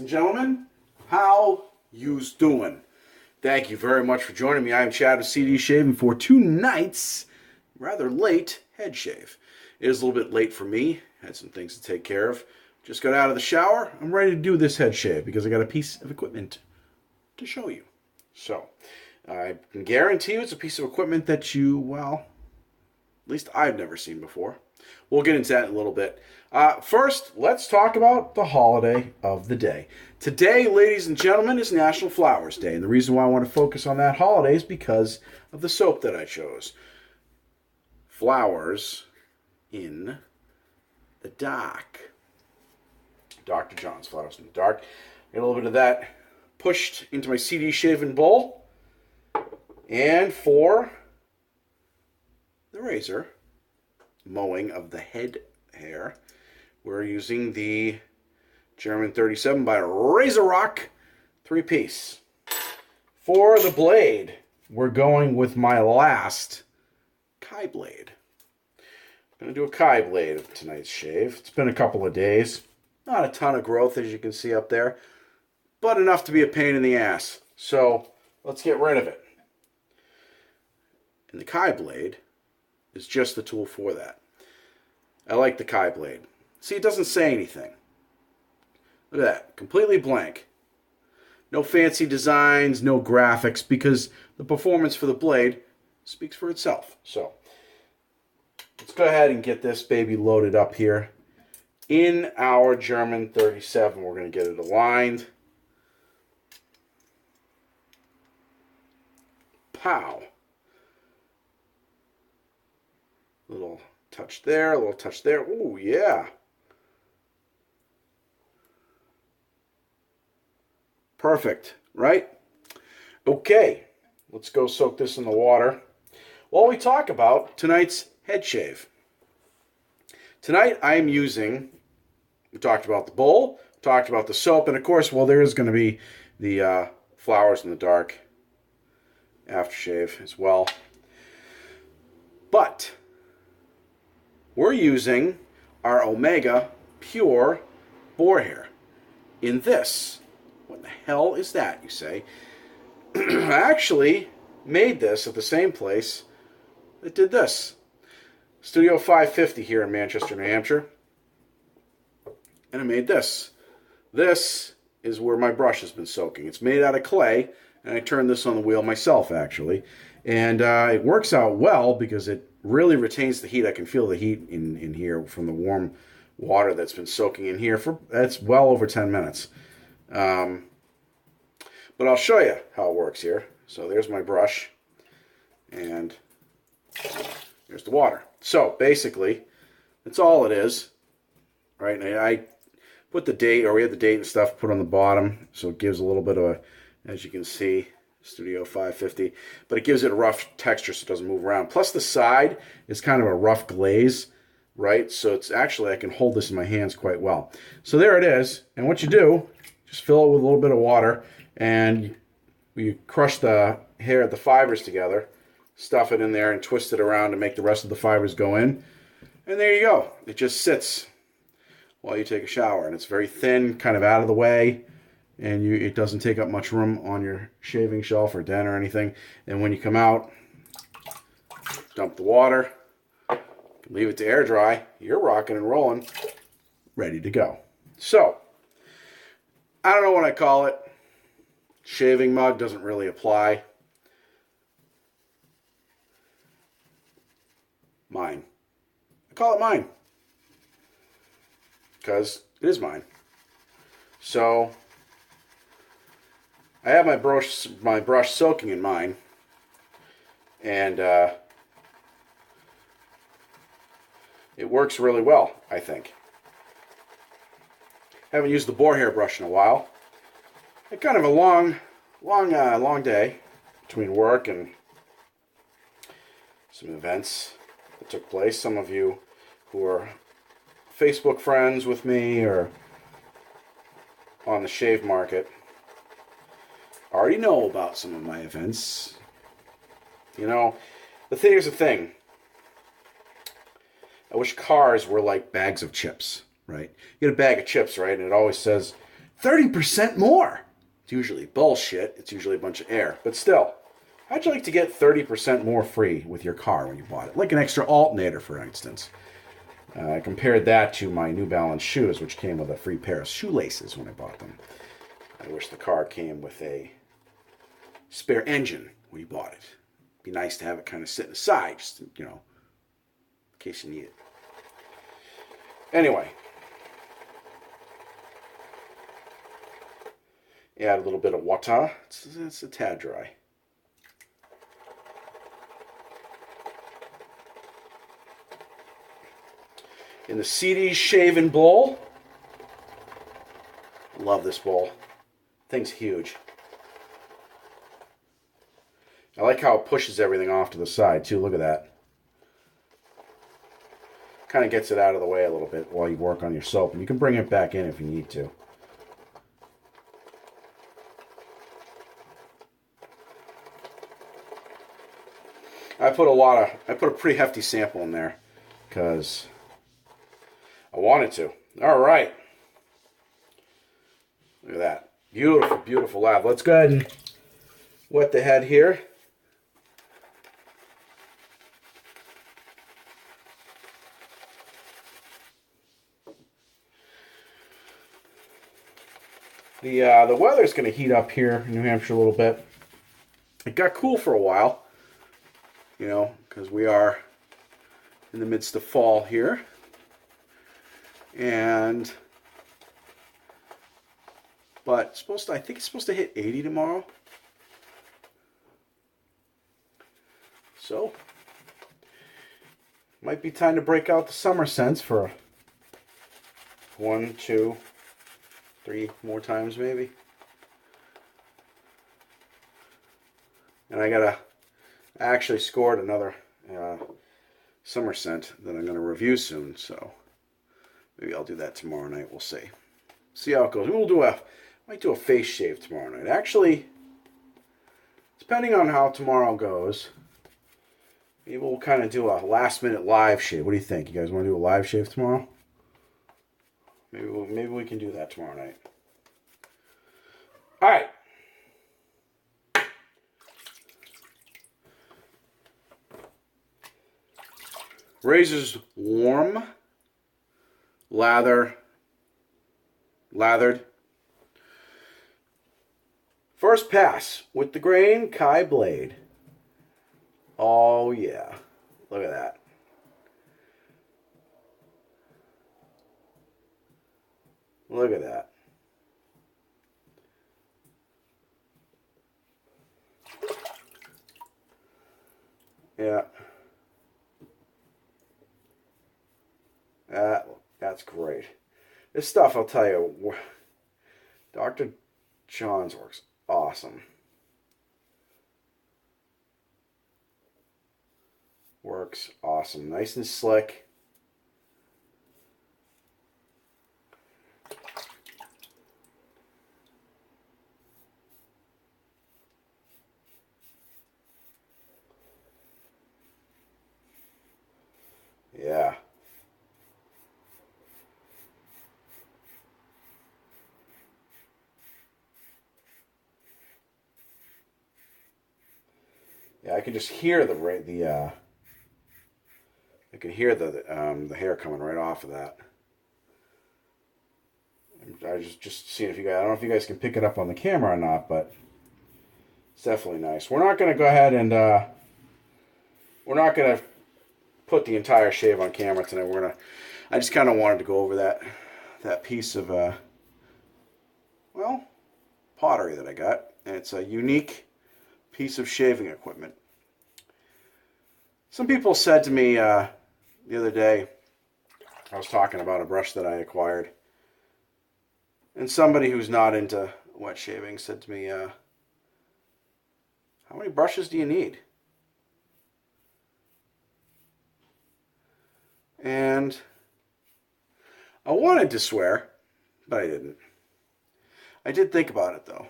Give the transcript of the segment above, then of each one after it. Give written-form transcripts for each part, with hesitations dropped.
and gentlemen. How you's doing? Thank you very much for joining me. I am Chad with CD Shaving for tonight's rather late head shave. It is a little bit late for me. Had some things to take care of. Just got out of the shower. I'm ready to do this head shave because I got a piece of equipment to show you. So, I can guarantee you it's a piece of equipment that you, well, at least I've never seen before. We'll get into that in a little bit. First, let's talk about the holiday of the day. Today, ladies and gentlemen, is National Flowers Day. And the reason why I want to focus on that holiday is because of the soap that I chose. Flowers in the Dark. Dr. John's Flowers in the Dark. Get a little bit of that pushed into my CD shaving bowl. And for the razor mowing of the head hair, we're using the German 37 by RazoRock 3-piece. For the blade, we're going with my last Kai blade. I'm going to do a Kai blade of tonight's shave. It's been a couple of days. Not a ton of growth, as you can see up there, but enough to be a pain in the ass. So let's get rid of it. And the Kai blade is just the tool for that. I like the Kai blade. See, it doesn't say anything. Look at that. Completely blank. No fancy designs, no graphics, because the performance for the blade speaks for itself. So, let's go ahead and get this baby loaded up here. In our German 37, we're going to get it aligned. Pow. Little touch there, a little touch there. Ooh, yeah. Perfect, right? Okay, let's go soak this in the water while we talk about tonight's head shave. Tonight I am using, we talked about the bowl, talked about the soap, and of course, well, there is going to be the Flowers in the Dark aftershave as well. But we're using our Omega Pure boar hair in this. What the hell is that, you say? I actually made this at the same place that did this. Studio 550 here in Manchester, New Hampshire. And I made this. This is where my brush has been soaking. It's made out of clay, and I turned this on the wheel myself, actually. And it works out well because it really retains the heat. I can feel the heat in here from the warm water that's been soaking in here for that's well over 10 minutes. But I'll show you how it works here. So there's my brush, and there's the water. So basically, that's all it is, right? And I put the date, or we had the date and stuff put on the bottom, so it gives a little bit of a, as you can see, Studio 550, but it gives it a rough texture so it doesn't move around. Plus the side is kind of a rough glaze, right? So it's actually, I can hold this in my hands quite well. So there it is, and what you do, just fill it with a little bit of water, and you crush the hair, the fibers together, stuff it in there, and twist it around to make the rest of the fibers go in. And there you go. It just sits while you take a shower, and it's very thin, kind of out of the way, and it doesn't take up much room on your shaving shelf or den or anything. And when you come out, dump the water, leave it to air dry. You're rocking and rolling, ready to go. So, I don't know what I call it. Shaving mug doesn't really apply. Mine. I call it mine because it is mine. So I have my brush soaking in mine, and it works really well, I think. Haven't used the boar hair brush in a while. Had kind of a long day between work and some events that took place. Some of you who are Facebook friends with me or on the shave market already know about some of my events. You know, here's the thing. I wish cars were like bags of chips, right? You get a bag of chips, right? And it always says 30% more. It's usually bullshit. It's usually a bunch of air. But still, how'd you like to get 30% more free with your car when you bought it? Like an extra alternator, for instance. I compared that to my New Balance shoes, which came with a free pair of shoelaces when I bought them. I wish the car came with a spare engine when you bought it. It'd be nice to have it kind of sitting aside, just, you know, in case you need it. Anyway. Add a little bit of water. It's a tad dry. In the CD shaving bowl. Love this bowl. Thing's huge. I like how it pushes everything off to the side too. Look at that. Kind of gets it out of the way a little bit while you work on your soap. And you can bring it back in if you need to. I put a pretty hefty sample in there because I wanted to. All right. Look at that. Beautiful, beautiful lab. Let's go ahead and wet the head here. The weather's going to heat up here in New Hampshire a little bit. It got cool for a while. You know, because we are in the midst of fall here. But I think it's supposed to hit 80 tomorrow. So, might be time to break out the summer scents for 1, 2, 3 more times maybe. And I actually scored another summer scent that I'm going to review soon, so maybe I'll do that tomorrow night. We'll see. See how it goes. Might do a face shave tomorrow night. Actually, depending on how tomorrow goes, maybe we'll kind of do a last minute live shave. What do you think? You guys want to do a live shave tomorrow? Maybe we can do that tomorrow night. All right. Razor's warm, lathered. First pass with the grain Kai blade. Oh yeah, look at that. Look at that. Yeah. That's great. This stuff, I'll tell you, Dr. John's works awesome. Works awesome. Nice and slick. Yeah. Yeah, I can just hear I can hear the hair coming right off of that. I just seeing if you guys, I don't know if you guys can pick it up on the camera or not, but it's definitely nice. We're not going to go ahead and we're not going to put the entire shave on camera tonight. I just kind of wanted to go over that piece of well, pottery that I got. And it's a unique piece of shaving equipment. Some people said to me the other day, I was talking about a brush that I acquired, and somebody who's not into wet shaving said to me, how many brushes do you need? And I wanted to swear, but I didn't. I did think about it though.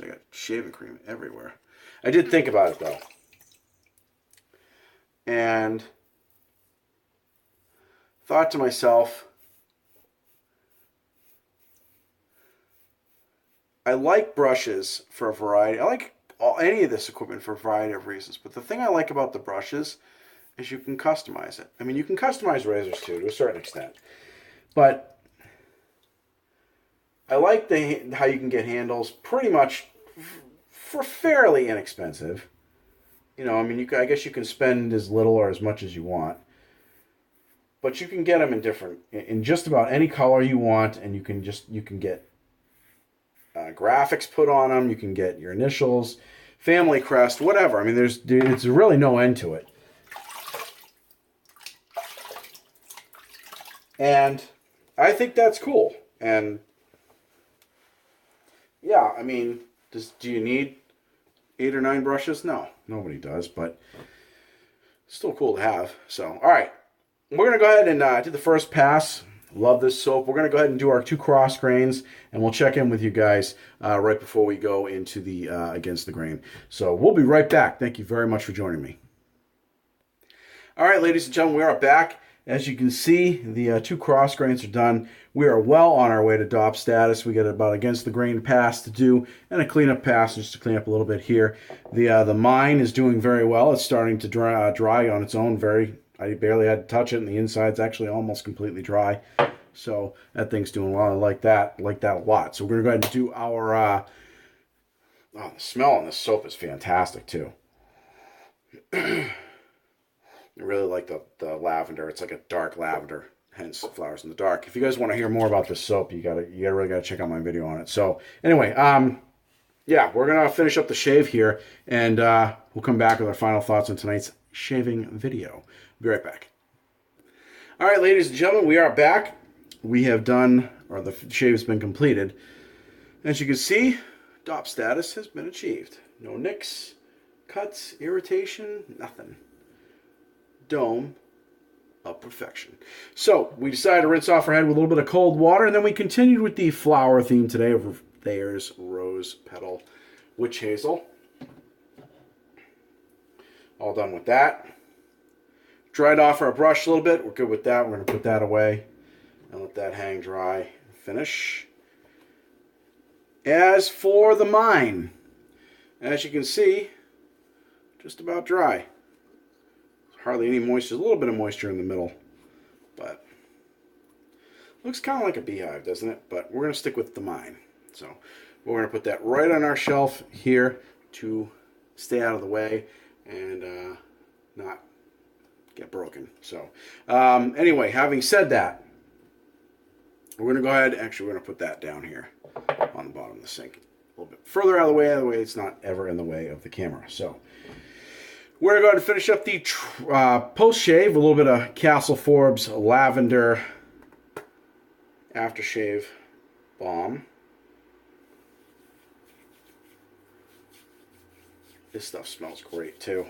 I got shaving cream everywhere. I did think about it though. And thought to myself, I like brushes for a variety. I like any of this equipment for a variety of reasons. But the thing I like about the brushes is you can customize it. I mean, you can customize razors too, to a certain extent. But I like how you can get handles pretty much for fairly inexpensive. You know, I mean, I guess you can spend as little or as much as you want. But you can get them in just about any color you want, and you can get graphics put on them. You can get your initials, family crest, whatever. I mean, it's really no end to it. And I think that's cool. And yeah, I mean, do you need 8 or 9 brushes? No, nobody does, but it's still cool to have. So, all right. We're going to go ahead and do the first pass. Love this soap. We're going to go ahead and do our 2 cross grains, and we'll check in with you guys right before we go into the against the grain. So we'll be right back. Thank you very much for joining me. All right, ladies and gentlemen, we are back. As you can see, the 2 cross grains are done. We are well on our way to DOP status. We got about against the grain pass to do and a cleanup pass just to clean up a little bit here. The mine is doing very well. It's starting to dry on its own. I barely had to touch it, and the inside's actually almost completely dry. So that thing's doing well. I like that a lot. So we're going to go ahead and do our... the smell on this soap is fantastic, too. I really like the lavender. It's like a dark lavender, hence flowers in the dark. If you guys want to hear more about this soap, you really gotta check out my video on it. So anyway, yeah, we're gonna finish up the shave here, and we'll come back with our final thoughts on tonight's shaving video. Be right back. All right, ladies and gentlemen, we are back. We have done, or the shave has been completed. As you can see, DOP status has been achieved. No nicks, cuts, irritation, nothing. Dome of perfection. So we decided to rinse off our head with a little bit of cold water, and then we continued with the flower theme today of Thayer's Rose Petal Witch Hazel. All done with that. Dried off our brush a little bit. We're good with that. We're going to put that away and let that hang dry. Finish. As for the mine, as you can see, just about dry. Hardly any moisture. A little bit of moisture in the middle, but looks kind of like a beehive, doesn't it? But we're going to stick with the mine. So we're going to put that right on our shelf here to stay out of the way and not get broken. So anyway, having said that, we're going to go ahead. Actually, we're going to put that down here on the bottom of the sink, a little bit further out of the way. That way, it's not ever in the way of the camera. So we're going to go ahead and finish up the post-shave with a little bit of Castle Forbes Lavender Aftershave Balm. This stuff smells great, too.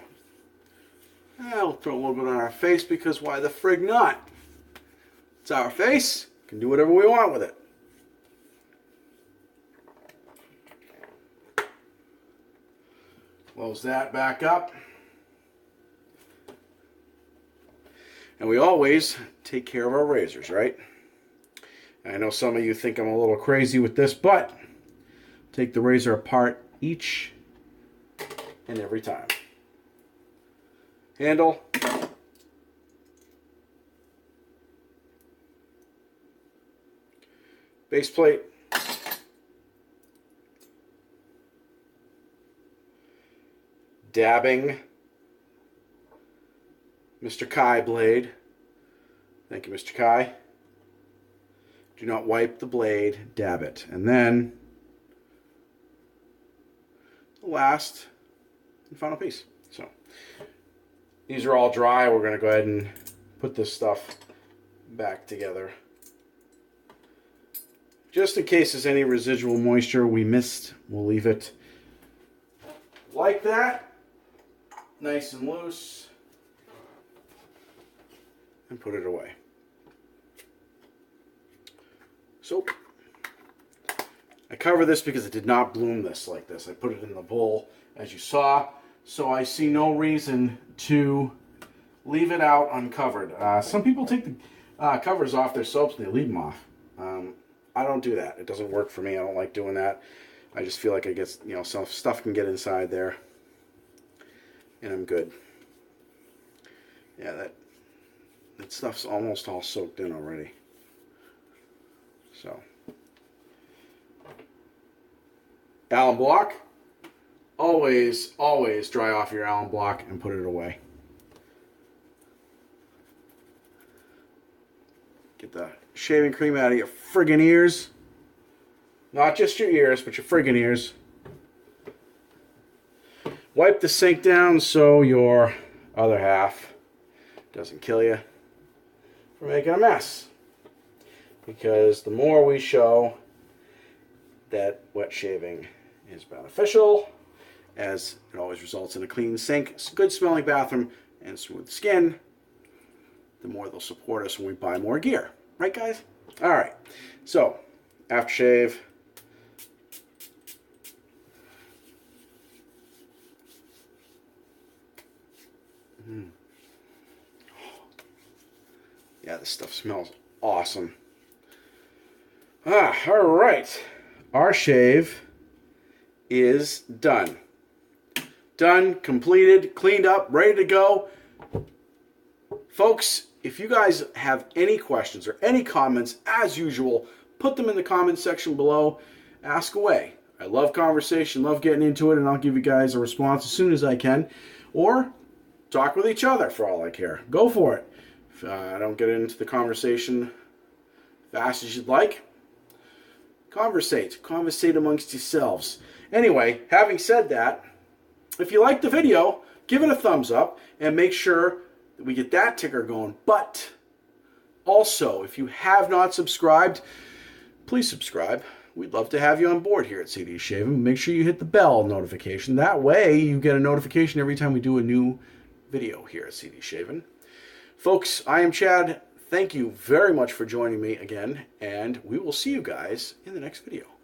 We'll throw a little bit on our face because why the frig not? It's our face. We can do whatever we want with it. Close that back up. And we always take care of our razors, right? And I know some of you think I'm a little crazy with this, but take the razor apart each and every time. Handle. Base plate. Dabbing. Mr. Kai blade. Thank you, Mr. Kai. Do not wipe the blade, dab it. And then the last and final piece. So these are all dry. We're going to go ahead and put this stuff back together. Just in case there's any residual moisture we missed, we'll leave it like that. Nice and loose. And put it away. So I cover this because it did not bloom this like this. I put it in the bowl as you saw, so I see no reason to leave it out uncovered. Some people take the covers off their soaps and they leave them off. I don't do that. It doesn't work for me. I don't like doing that. I just feel like I get, you know, some stuff can get inside there, and I'm good. Yeah, that stuff's almost all soaked in already. So, Allen block. Always dry off your Allen block and put it away. Get the shaving cream out of your friggin' ears. Not just your ears, but your friggin' ears. Wipe the sink down so your other half doesn't kill you for making a mess. Because the more we show that wet shaving is beneficial, as it always results in a clean sink, good smelling bathroom, and smooth skin, the more they'll support us when we buy more gear. Right, guys? All right. So, aftershave. Yeah, this stuff smells awesome. All right. Our shave is done. Done, completed, cleaned up, ready to go. Folks, if you guys have any questions or any comments, as usual, put them in the comment section below. Ask away. I love conversation, love getting into it, and I'll give you guys a response as soon as I can. Or talk with each other for all I care. Go for it. If I don't get into the conversation fast as you'd like, conversate amongst yourselves. Anyway, having said that, if you like the video, give it a thumbs up and make sure that we get that ticker going. But also, if you have not subscribed, please subscribe. We'd love to have you on board here at CD Shaving. Make sure you hit the bell notification. That way you get a notification every time we do a new video here at CD Shaving. Folks, I am Chad. Thank you very much for joining me again, and we will see you guys in the next video.